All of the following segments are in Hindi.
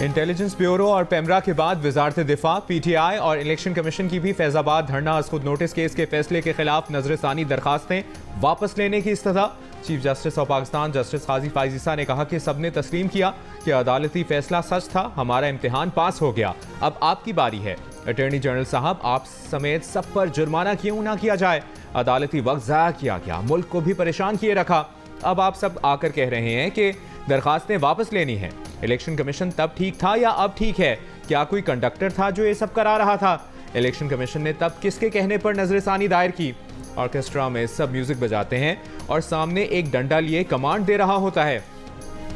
इंटेलिजेंस ब्यूरो और पेमरा के बाद वजारत दिफा, PTI और इलेक्शन कमीशन की भी फैजाबाद धरना खुद नोटिस केस के फैसले के खिलाफ नजरसानी दरखास्तें वापस लेने की इस्तदा। Chief justice of Pakistan justice Qazi फाइजीसा ने कहा कि सबने तस्लीम किया कि अदालती फैसला सच था, हमारा इम्तिहान पास हो गया, अब आपकी बारी है। अटॉर्नी जनरल साहब, आप समेत सब पर जुर्माना क्यों ना किया जाए? अदालती वक्त ज़ाया किया गया, मुल्क को भी परेशान किए रखा। अब आप सब आकर कह रहे हैं कि दरखास्तें वापस लेनी है। इलेक्शन कमीशन तब ठीक था या अब ठीक है? क्या कोई कंडक्टर था जो ये सब करा रहा था? इलेक्शन कमीशन ने तब किसके कहने पर नजरसानी दायर की? ऑर्केस्ट्रा में सब म्यूजिक बजाते हैं और सामने एक डंडा लिए कमांड दे रहा होता है।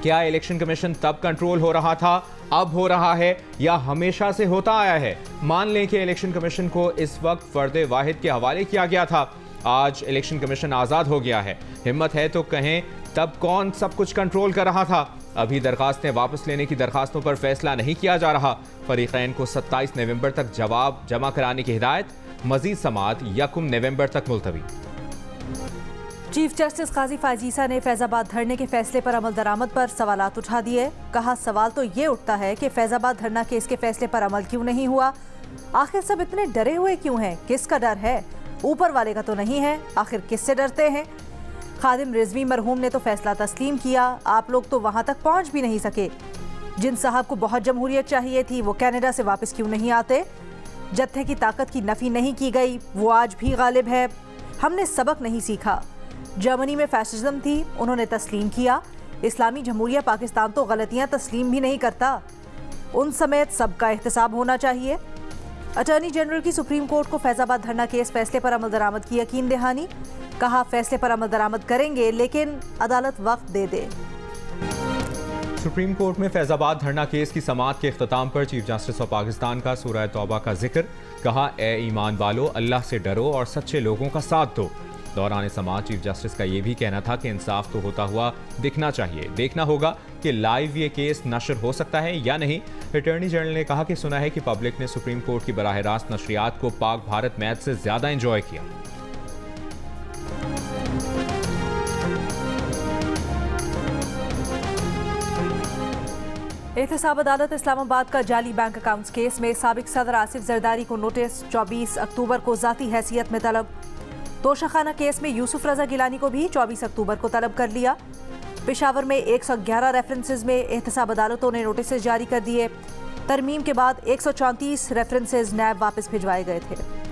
क्या इलेक्शन कमीशन तब कंट्रोल हो रहा था, अब हो रहा है, या हमेशा से होता आया है? मान लें कि इलेक्शन कमीशन को इस वक्त फर्द वाहिद के हवाले किया गया था, आज इलेक्शन कमीशन आज़ाद हो गया है। हिम्मत है तो कहें तब कौन सब कुछ कंट्रोल कर रहा था? अभी दरखास्तें वापस लेने की दरखास्तों पर फैसला नहीं किया जा रहा। फरीकैन को 27 नवंबर तक जवाब जमा कराने की हिदायत। मजीद समाअत 1 नवंबर तक मुलतवी। चीफ जस्टिस काजी फाइजीसा ने फैजाबाद धरने के फैसले पर अमल दरामद पर सवालात उठा दिए। कहा, सवाल तो ये उठता है कि फैजाबाद धरना केस के फैसले पर अमल क्यों नहीं हुआ? आखिर सब इतने डरे हुए क्यों हैं? किसका डर है? ऊपर वाले का तो नहीं है। आखिर किससे डरते हैं? खादिम रिजवी मरहूम ने तो फैसला तस्लीम किया, आप लोग तो वहां तक पहुंच भी नहीं सके। जिन साहब को बहुत जमहूरियत चाहिए थी वो कनाडा से वापस क्यों नहीं आते? जत्थे की ताकत की नफी नहीं की गई, वो आज भी गालिब है। हमने सबक नहीं सीखा। जर्मनी में फैसिज्म थी, उन्होंने तस्लीम किया। इस्लामी जमहूरिया पाकिस्तान तो गलतियां तस्लीम भी नहीं करता। उन समेत सबका एहतसाब होना चाहिए। अटॉर्नी जनरल की सुप्रीम कोर्ट को फैजाबाद धरना केस फैसले पर अमल दरामद की यकीन दहानी। कहा, फैसले पर अमल दरामद करेंगे लेकिन अदालत वक्त दे दे। सुप्रीम कोर्ट में फैजाबाद धरना केस की समाअत के इख्तिताम पर चीफ जस्टिस ऑफ पाकिस्तान का सूरह तौबा का जिक्र। कहा, ए ईमान वालो, अल्लाह से डरो और सच्चे लोगों का साथ दो। दौरान समाअत चीफ जस्टिस का यह भी कहना था कि इंसाफ तो होता हुआ दिखना चाहिए, देखना होगा कि लाइव ये केस नशर हो सकता है या नहीं। अटॉर्नी जनरल ने कहा कि सुना है कि पब्लिक ने सुप्रीम कोर्ट की बराह रास्त नशरियात को पाक भारत मैच से ज्यादा इंजॉय किया। एहतसाब अदालत इस्लामाबाद का जाली बैंक अकाउंट्स केस में साबिक सदर आसिफ जरदारी को नोटिस। 24 अक्टूबर को जाती हैसियत में तलब। तोशाखाना केस में यूसुफ रजा गिलानी को भी 24 अक्टूबर को तलब कर लिया। पेशावर में 111 रेफरेंसेज में एहतसाब अदालतों ने नोटिस जारी कर दिए। तरमीम के बाद 134 रेफरेंसेज नैब वापस भिजवाए गए थे।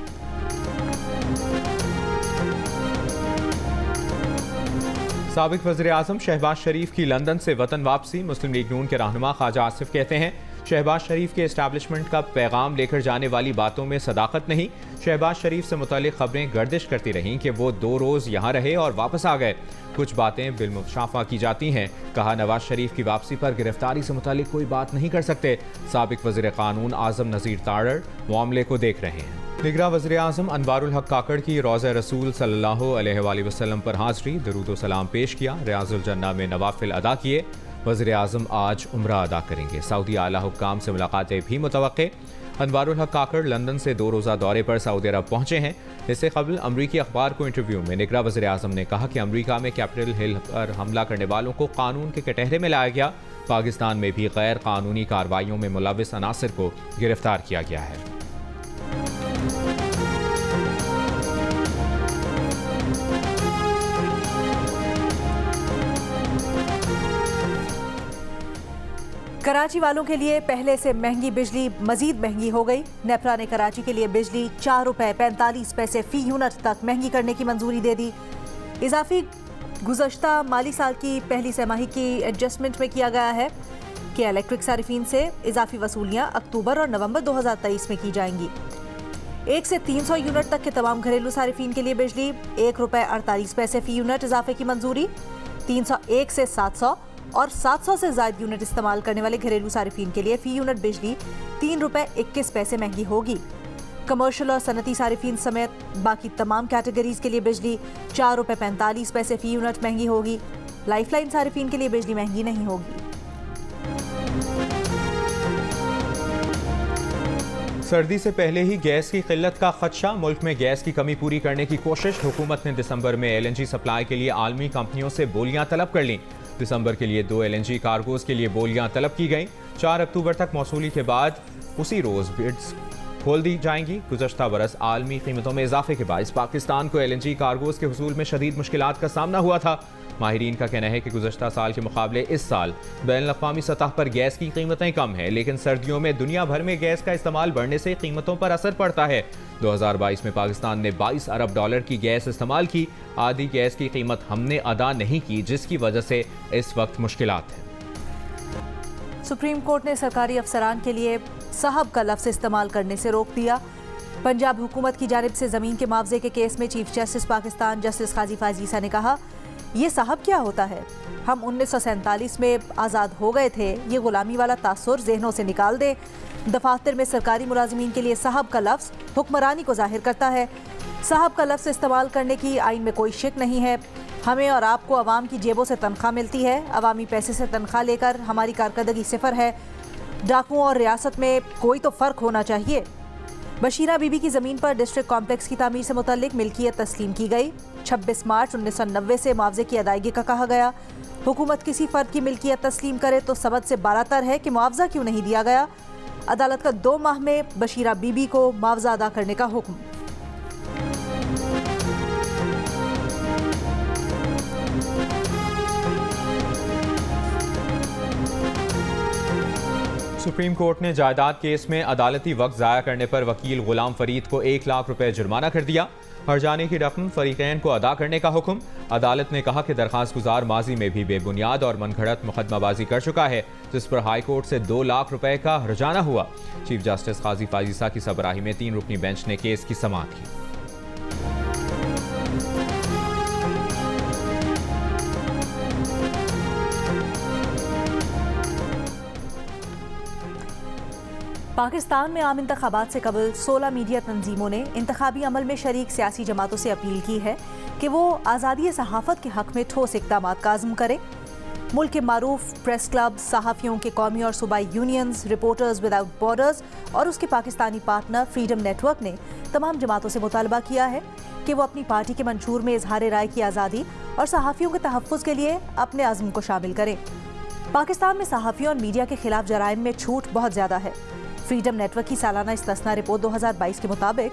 साबिक वज़ीर आज़म शहबाज शरीफ की लंदन से वतन वापसी। मुस्लिम लीग नून के रहनुमा ख्वाजा आसिफ कहते हैं, शहबाज शरीफ के एस्टैब्लिशमेंट का पैगाम लेकर जाने वाली बातों में सदाकत नहीं। शहबाज शरीफ से मुतालिक खबरें गर्दिश करती रहीं कि वो 2 रोज़ यहाँ रहे और वापस आ गए। कुछ बातें बिलमुशाफा की जाती हैं। कहा, नवाज शरीफ की वापसी पर गिरफ्तारी से मुतालिक कोई बात नहीं कर सकते। साबिक वज़ीर कानून आज़म नज़ीर तारड़ मामले को देख रहे हैं। निगरां वज़ीर आज़म अनवारुल हक काकड़ की रोज़ा रसूल सल्लल्लाहु अलैहि वसल्लम पर हाज़री, दरूद व सलाम पेश किया, रियाजुल जन्ना में नवाफिल अदा किए। वज़ीर आज़म आज उम्रा अदा करेंगे। सऊदी आला हुक्काम से मुलाकातें भी मुतवक्के। अनवारुल हक काकड़ लंदन से 2 रोज़ा दौरे पर सऊदी अरब पहुंचे हैं। इससे कबल अमरीकी अखबार को इंटरव्यू में निगरां वज़ीर आज़म ने कहा कि अमरीका में कैपिटल हिल पर हमला करने वालों को कानून के कटहरे में लाया गया। पाकिस्तान में भी गैर कानूनी कार्रवाइयों में मुलविस अनासर को गिरफ्तार किया गया है। कराची वालों के लिए पहले से महंगी बिजली मजीद महंगी हो गई। नेपरा ने कराची के लिए बिजली 4 रुपए 45 पैसे फी यूनिट तक महंगी करने की मंजूरी दे दी। इजाफी गुज़श्ता माली साल की पहली तिमाही की एडजस्टमेंट में किया गया है कि इलेक्ट्रिक सारिफीन से इजाफी वसूलियाँ अक्टूबर और नवंबर 2023 में की जाएंगी। 1 से 300 यूनिट तक के तमाम घरेलू सारिफीन के लिए बिजली 1 रुपए 48 पैसे फी यूनिट इजाफे की मंजूरी। 301 से 700 और 700 से ज़ायद यूनिट इस्तेमाल करने वाले घरेलू सारिफीन के लिए फी यूनिट बिजली 3 रुपए 21 पैसे महंगी होगी। कमर्शियल और सनती सारिफीन समेत बाकी तमाम कैटेगरीज के लिए बिजली 4 रुपए 45 पैसे फी यूनिट महंगी होगी। लाइफलाइन सारिफीन के लिए बिजली महंगी नहीं होगी। सर्दी से पहले ही गैस की किल्लत का खदशा। मुल्क में गैस की कमी पूरी करने की कोशिश। हुकूमत ने दिसंबर में LNG सप्लाई के लिए आलमी कंपनियों से बोलियां तलब कर लीं। दिसंबर के लिए 2 LNG कार्गोज के लिए बोलियां तलब की गईं। 4 अक्टूबर तक मौसूली के बाद उसी रोज बिड्स खोल दी जाएंगी। गुज़श्ता बरस आलमी कीमतों में इजाफे के बायस पाकिस्तान को LNG कार्गोज के हुसूल में शदीद मुश्किलात का सामना हुआ था। माहिरीन का कहना है कि गुज़श्ता साल के मुकाबले इस साल बैनुल-अक़वामी सतह पर गैस की कीमतें कम हैं, लेकिन सर्दियों में दुनिया भर में गैस का इस्तेमाल बढ़ने से कीमतों पर असर पड़ता है। 2022 में पाकिस्तान ने $22 अरब की गैस इस्तेमाल की। आधी गैस की कीमत हमने अदा नहीं की, जिसकी वजह से इस वक्त मुश्किलात है। सुप्रीम कोर्ट ने सरकारी अफसरान के लिए साहब का लफ्ज़ इस्तेमाल करने से रोक दिया। पंजाब हुकूमत की जानिब से ज़मीन के मुआवजे के केस में चीफ जस्टिस पाकिस्तान जस्टिस काजी फाजीसा ने कहा, ये साहब क्या होता है? हम 1947 में आज़ाद हो गए थे। ये गुलामी वाला तासुर जहनों से निकाल दे। दफातर में सरकारी मुलाजमीन के लिए साहब का लफ्ज़ हुक्मरानी को जाहिर करता है। साहब का लफ्ज़ इस्तेमाल करने की आइन में कोई शक नहीं है। हमें और आपको अवाम की जेबों से तनख्वाह मिलती है। अवामी पैसे से तनख्वाह लेकर हमारी कारकर्दगी सिफर है। डाकुओं और रियासत में कोई तो फ़र्क होना चाहिए। बशीरा बीबी की ज़मीन पर डिस्ट्रिक्ट कॉम्प्लेक्स की तामीर से मुतल्लिक मिल्कियत तस्लीम की गई। 26 मार्च 1990 से मुआवजे की अदायगी का कहा गया। हुकूमत किसी फ़र्द की मिल्कियत तस्लीम करे तो सबद से बालातर है कि मुआवजा क्यों नहीं दिया गया। अदालत का 2 माह में बशीरा बीबी को मुआवजा अदा करने का हुक्म। सुप्रीम कोर्ट ने जायदाद केस में अदालती वक्त ज़ाया करने पर वकील गुलाम फरीद को 1 लाख रुपए जुर्माना कर दिया। हर्जाने की रकम फरीकैन को अदा करने का हुक्म। अदालत ने कहा कि दरखास्त गुजार माजी में भी बेबुनियाद और मनगढ़ंत मुकदमाबाजी कर चुका है, जिस पर हाई कोर्ट से 2 लाख रुपए का हर्जाना हुआ। चीफ जस्टिस काजी फाजीसा की सरबराही में 3 रुकनी बेंच ने केस की समाअत की। पाकिस्तान में आम इंतखाबात से कबल 16 मीडिया तंजीमों ने इंतखाबी अमल में शरीक सियासी जमातों से अपील की है कि वो आज़ादी सहाफ़त के हक़ में ठोस इक़दाम का आज़म करें। मुल्क के मारूफ प्रेस क्लब, सहाफ़ियों के कौमी और सूबाई यूनियंस, रिपोर्टर्स विदाउट बॉर्डर्स और उसके पाकिस्तानी पार्टनर फ्रीडम नेटवर्क ने तमाम जमातों से मुतालबा किया है कि वो अपनी पार्टी के मंशूर में इजहार राय की आज़ादी और सहाफ़ियों के तहफ़्फ़ुज़ के लिए अपने आज़म को शामिल करें। पाकिस्तान में सहाफ़ियों और मीडिया के खिलाफ जराइम में छूट बहुत ज़्यादा है। फ्रीडम नेटवर्क की सालाना इस्तिस्ना रिपोर्ट 2022 के मुताबिक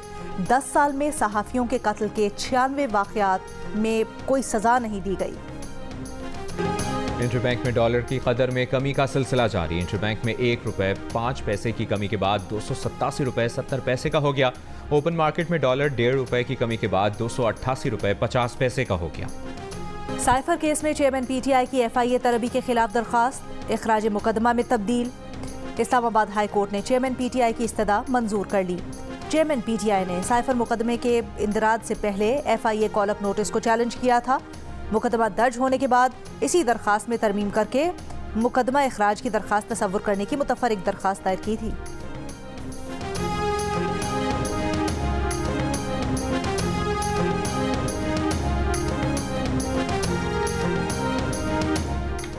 10 साल में सहाफ़ियों के कत्ल के 96 वाक़यात में कोई सज़ा नहीं दी गई। इंटरबैंक में डॉलर की कदर में कमी का सिलसिला जारी। इंटरबैंक में 1 रुपये 5 पैसे की कमी के बाद 287 रुपये 70 पैसे का हो गया। ओपन मार्केट में डॉलर 1.5 रुपये की कमी के बाद 288 रुपये 50 पैसे का हो गया। साइफर केस में चेयरमैन PTI की FIA तरबी के खिलाफ दरख्वास्त इखराज मुकदमा में तब्दील। इस्लामाबाद हाई कोर्ट ने चेयरमैन PTI की इस्तदा मंजूर कर ली। चेयरमैन PTI ने साइफर मुकदमे के इंदराज से पहले FIA कॉल अप नोटिस को चैलेंज किया था। मुकदमा दर्ज होने के बाद इसी दरख्वास्त में तरमीम करके मुकदमा इखराज की दरख्वास्त तसव्वुर करने की मुतफर्रिक दरख्वास्त दायर की थी।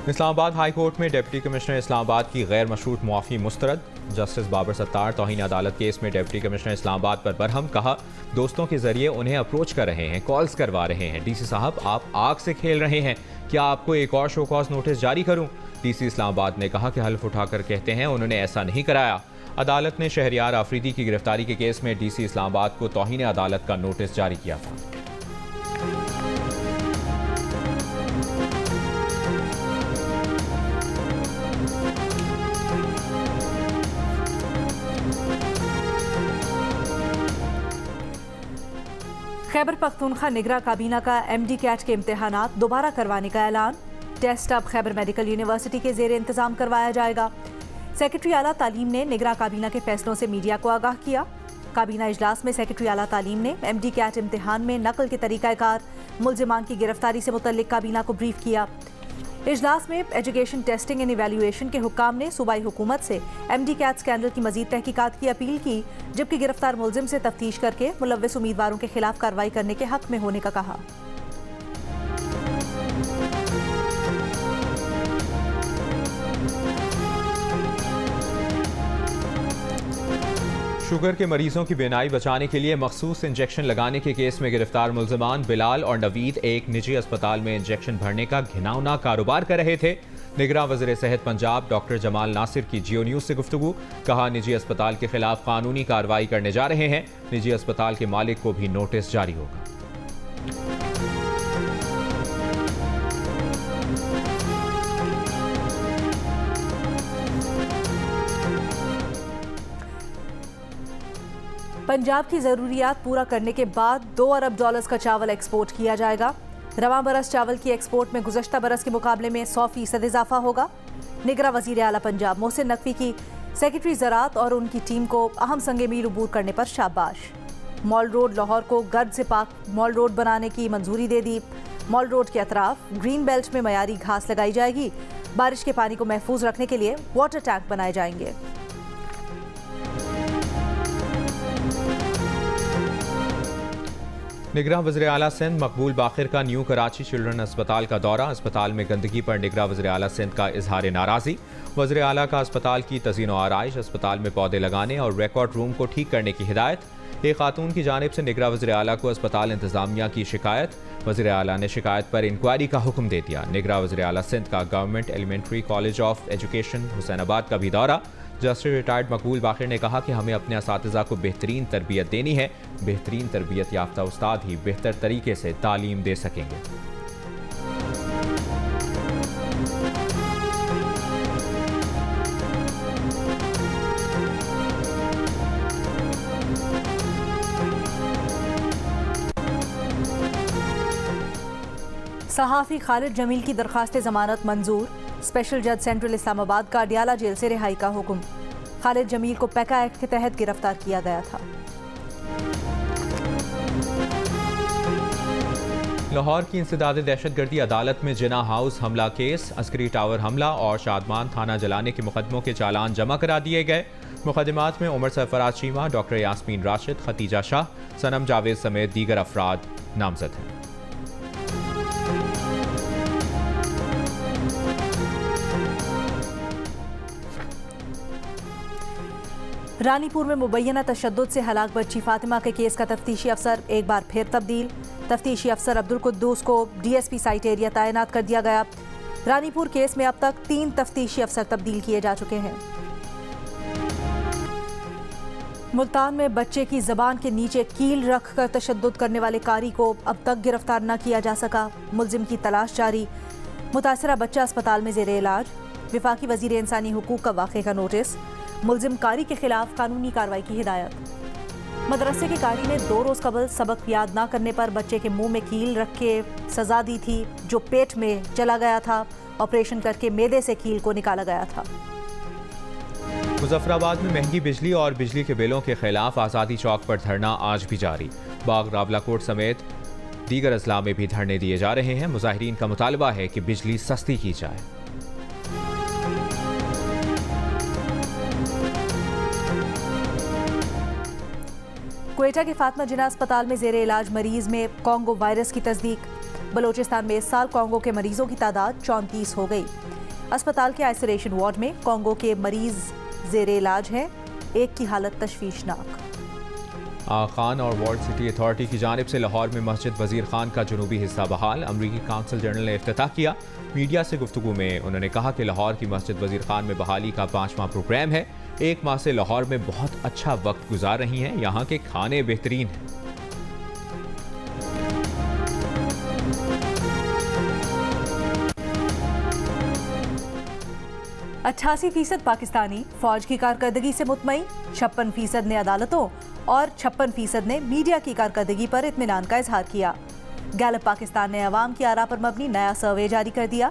इस्लामाबाद हाई कोर्ट में डिप्टी कमिश्नर इस्लामाबाद की गैर मशरूत मुआफ़ी मुस्तरद। जस्टिस बाबर सत्तार तौहीन अदालत केस में डिप्टी कमिश्नर इस्लामाबाद पर बरहम। कहा, दोस्तों के जरिए उन्हें अप्रोच कर रहे हैं, कॉल्स करवा रहे हैं। DC साहब, आप आग से खेल रहे हैं। क्या आपको एक और शो कॉज नोटिस जारी करूं? DC इस्लामाबाद ने कहा कि हल्फ उठाकर कहते हैं उन्होंने ऐसा नहीं कराया। अदालत ने शहरियार आफरीदी की गिरफ्तारी के केस में DC इस्लामाबाद को तौहीन अदालत का नोटिस जारी किया था। खैबर पख्तूनख्वा निगरां काबीना का MD कैट के इम्तिहानात दोबारा करवाने का ऐलान। टेस्ट अब खैबर मेडिकल यूनिवर्सिटी के ज़ेर इंतज़ाम करवाया जाएगा। सेक्रेटरी आला तालीम ने निगरां काबीना के फैसलों से मीडिया को आगाह किया। काबीना इजलास में सेक्रेटरी आला तालीम ने MD कैट इम्तिहान में नकल के तरीक़ाकार, मुल्ज़िमान की गिरफ्तारी से मुतल्लिक काबीना को ब्रीफ किया। इजलास में एजुकेशन टेस्टिंग एंड इवैल्यूएशन के हुक्काम ने सूबाई हुकूमत से MD कैट स्कैंडल की मजीद तहकीकात की अपील की, जबकि गिरफ्तार मुल्जिम से तफ्तीश करके मुलव्विस उम्मीदवारों के खिलाफ कार्रवाई करने के हक में होने का कहा। शुगर के मरीजों की बीमारी बचाने के लिए मखसूस इंजेक्शन लगाने के केस में गिरफ्तार मुल्जिमान बिलाल और नवीद एक निजी अस्पताल में इंजेक्शन भरने का घिनौना कारोबार कर रहे थे। निगरान वज़ीर सेहत पंजाब डॉक्टर जमाल नासिर की जियो न्यूज़ से गुफ्तगू। कहा, निजी अस्पताल के खिलाफ कानूनी कार्रवाई करने जा रहे हैं। निजी अस्पताल के मालिक को भी नोटिस जारी होगा। पंजाब की ज़रूरियात पूरा करने के बाद $2 अरब का चावल एक्सपोर्ट किया जाएगा। रवा बरस चावल की एक्सपोर्ट में गुज़श्ता बरस के मुकाबले में 100% इजाफा होगा। निगरान वज़ीर आला पंजाब मोहसिन नकवी की सेक्रेटरी ज़राअत और उनकी टीम को अहम संग मील अबूर करने पर शाबाश। मॉल रोड लाहौर को गर्द से पाक मॉल रोड बनाने की मंजूरी दे दी। मॉल रोड के अतराफ ग्रीन बेल्ट में मयारी घास लगाई जाएगी। बारिश के पानी को महफूज रखने के लिए वाटर टैंक बनाए जाएंगे। निगरान वज़ीर आला सिंध मकबूल बाखिर का न्यू कराची चिल्ड्रन अस्पताल का दौरा। अस्पताल में गंदगी पर निगरान वज़ीर आला सिंध का इजहार नाराज़ी। वज़ीर आला का अस्पताल की तज़ीन व आराइश, अस्पताल में पौधे लगाने और रिकॉर्ड रूम को ठीक करने की हिदायत। एक खातून की जानिब से निगरान वज़ीर आला को अस्पताल इंतज़ामिया की शिकायत। वज़ीर आला ने शिकायत पर इंक्वायरी का हुक्म दे दिया। निगरान वज़ीर आला सिंध का government elementary college of education Hussainabad का भी दौरा। जस्टिस रिटायर्ड मकबूल बाखिर ने कहा कि हमें अपने असातिज़ा को बेहतरीन तरबियत देनी है। बेहतरीन तरबियत याफ्ता उस्ताद ही बेहतर तरीके से तालीम दे सकेंगे। सहाफ़ी खालिद जमील की दरख्वास्त जमानत मंजूर। स्पेशल जज सेंट्रल इस्लामाबाद का अडियाला जेल से रिहाई का हुक्म। खालिद जमील को पैका एक्ट के तहत गिरफ्तार किया गया था। लाहौर की इंसदाद दहशतगर्दी अदालत में जिना हाउस हमला केस, अस्करी टावर हमला और शादमान थाना जलाने के मुकदमों के चालान जमा करा दिए गए। मुकदमात में उमर सरफराज चीमा, डॉक्टर यास्मीन राशिद, खतीजा शाह, सनम जावेद समेत दीगर अफराद नामजद हैं। रानीपुर में मुबैना तशद्दुद से हलाक बच्ची फातिमा के केस का तफ्तीशी अफसर एक बार फिर तब्दील। तफ्तीशी अफसर अब्दुल कुद्दूस को DSP साइट एरिया तैनात कर दिया गया। रानीपुर केस में अब तक 3 तफ्तीशी अफसर तब्दील किए जा चुके हैं। मुल्तान में बच्चे की ज़बान के नीचे कील रख कर तशद्दुद करने वाले कारी को अब तक गिरफ्तार न किया जा सका। मुलजिम की तलाश जारी। मुतासरा बच्चा अस्पताल में ज़ेरे इलाज। विफाकी वज़ीर इंसानी हुकूक का वाक़े का नोटिस। मुलजिम कारी के खिलाफ कानूनी कार्रवाई की हिदायत। मदरसे के कारी ने 2 रोज़ कबल सबक याद न करने पर बच्चे के मुंह में कील रख के सज़ा दी थी, जो पेट में चला गया था। ऑपरेशन करके मैदे से कील को निकाला गया था। मुजफ्फराबाद में महंगी बिजली और बिजली के बिलों के खिलाफ आज़ादी चौक पर धरना आज भी जारी। बाग रावलाकोट समेत दीगर अजला में भी धरने दिए जा रहे हैं। मुजाहिरीन का मुतालबा है कि बिजली सस्ती की जाए। क्वेटा के फातिमा जिन्ना अस्पताल में ज़ेरे इलाज मरीज में कॉन्गो वायरस की तस्दीक। बलोचिस्तान में इस साल कॉन्गो के मरीजों की तादाद 34 हो गई। अस्पताल के आइसोलेशन वार्ड में कॉन्गो के मरीज ज़ेरे इलाज हैं। एक की हालत तशवीशनाक। खान और वार्ड सिटी अथॉरिटी की जानिब से लाहौर में मस्जिद वजीर खान का जनूबी हिस्सा बहाल। अमरीकी काउंसिल जनरल ने इफ्तिताह किया। मीडिया से गुफ्तगू में उन्होंने कहा कि लाहौर की मस्जिद वजीर खान में बहाली का 5वां प्रोग्राम है। 1 माह से लाहौर में बहुत अच्छा वक्त गुजार रही हैं। यहाँ के खाने बेहतरीन हैं। अट्ठासी % पाकिस्तानी फौज की कारकर्दगी से मुतमईन। 56% ने अदालतों और 56% ने मीडिया की कारकर्दगी पर इत्मीनान का इजहार किया। गैलप पाकिस्तान ने अवाम की आरा पर मबनी नया सर्वे जारी कर दिया।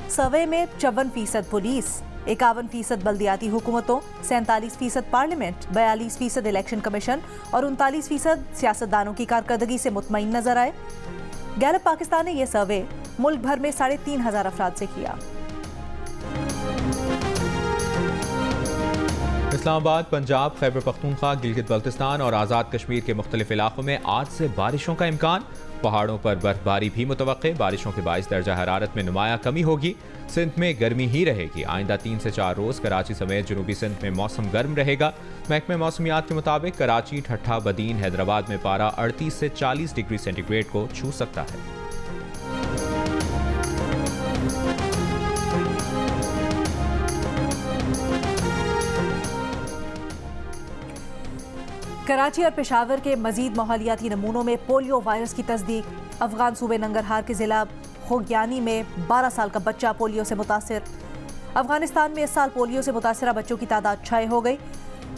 सर्वे में 54% पुलिस, 51% बल्दियाती हुकूमतों, 47% पार्लियामेंट, 42% इलेक्शन कमीशन और 39% सियासतदानों की कारकर्दगी से मुतमईन नजर आए। गैलप पाकिस्तान ने यह सर्वे मुल्क भर में 3,500 अफराद से किया। इस्लामाबाद, पंजाब, खैबर पख्तूनख्वा, गिलगित बल्तिस्तान और आज़ाद कश्मीर के मुख्तलिफ इलाकों में आज से बारिशों का इम्कान। पहाड़ों पर बर्फबारी भी मुतवक्के। बारिशों के बाइस दर्जा हरारत में नुमाया कमी होगी। सिंध में गर्मी ही रहेगी। आइंदा 3 से 4 रोज़ कराची समेत जनूबी सिंध में मौसम गर्म रहेगा। महकमे मौसमियात के मुताबिक कराची, ठट्ठा, बदीन, हैदराबाद में पारा 38 से 40 डिग्री सेंटीग्रेड को छू सकता है। कराची और पेशावर के मजीद माहौलियाती नमूनों में पोलियो वायरस की तस्दीक। अफगान सूबे नंगरहार के जिला खोग्यानी में 12 साल का बच्चा पोलियो से मुतासिर। अफगानिस्तान में इस साल पोलियो से मुतासरा बच्चों की तादाद 6 हो गई।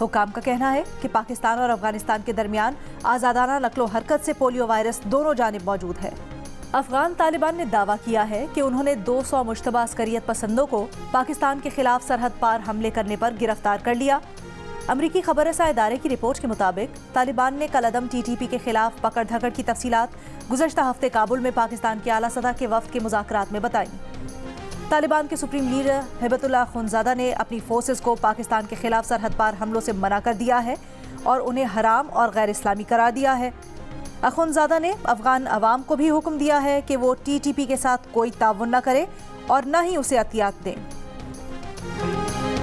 हुकाम का कहना है कि पाकिस्तान और अफगानिस्तान के दरमियान आज़ादाना नक्लो हरकत से पोलियो वायरस दोनों जानिब मौजूद है। अफगान तालिबान ने दावा किया है कि उन्होंने 200 मुश्तबा अस्करियत पसंदों को पाकिस्तान के खिलाफ सरहद पार हमले करने पर गिरफ्तार कर लिया। अमरीकी खबररसा इदारे की रिपोर्ट के मुताबिक तालिबान ने कल अदम TTP के खिलाफ पकड़ धकड़ की तफसीलात गुज़श्ता हफ्ते काबुल में पाकिस्तान के आला सतह के वफ्द के मुज़ाकरात में बताई। तालिबान के सुप्रीम लीडर हिबतुल्लाह अखुंज़ादा ने अपनी फोर्सेस को पाकिस्तान के खिलाफ सरहद पार हमलों से मना कर दिया है और उन्हें हराम और गैर इस्लामी करार दिया है। अखुंज़ादा ने अफगान अवाम को भी हुक्म दिया है कि वो TTP के साथ कोई ताउन न करे और न ही उसे अतियात दें।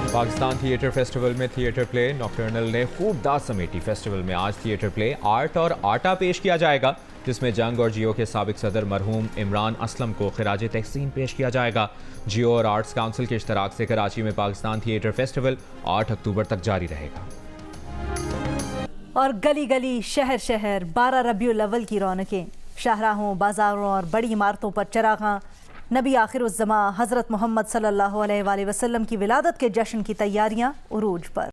पाकिस्तान थिएटर फेस्टिवल में थिएटर प्ले नॉकटर्नल ने खूब दाद समेटी। फेस्टिवल में आज थिएटर प्ले आर्ट और आटा पेश किया जाएगा, जिसमें जंग और जियो के साबिक सदर मरहूम इमरान असलम को खिराज तहसीन पेश किया जाएगा। जियो और आर्ट्स काउंसिल के इश्तराक से कराची में पाकिस्तान थिएटर फेस्टिवल 8 अक्टूबर तक जारी रहेगा। और गली गली, शहर शहर 12 रबीउल अव्वल की रौनकें। शाहराहों, बाजारों और बड़ी इमारतों पर चरागां। नबी आखिरुज़्ज़मा हज़रत मोहम्मद सल्लल्लाहु अलैहि वसल्लम की विलादत के जश्न की तैयारियां उरूज पर।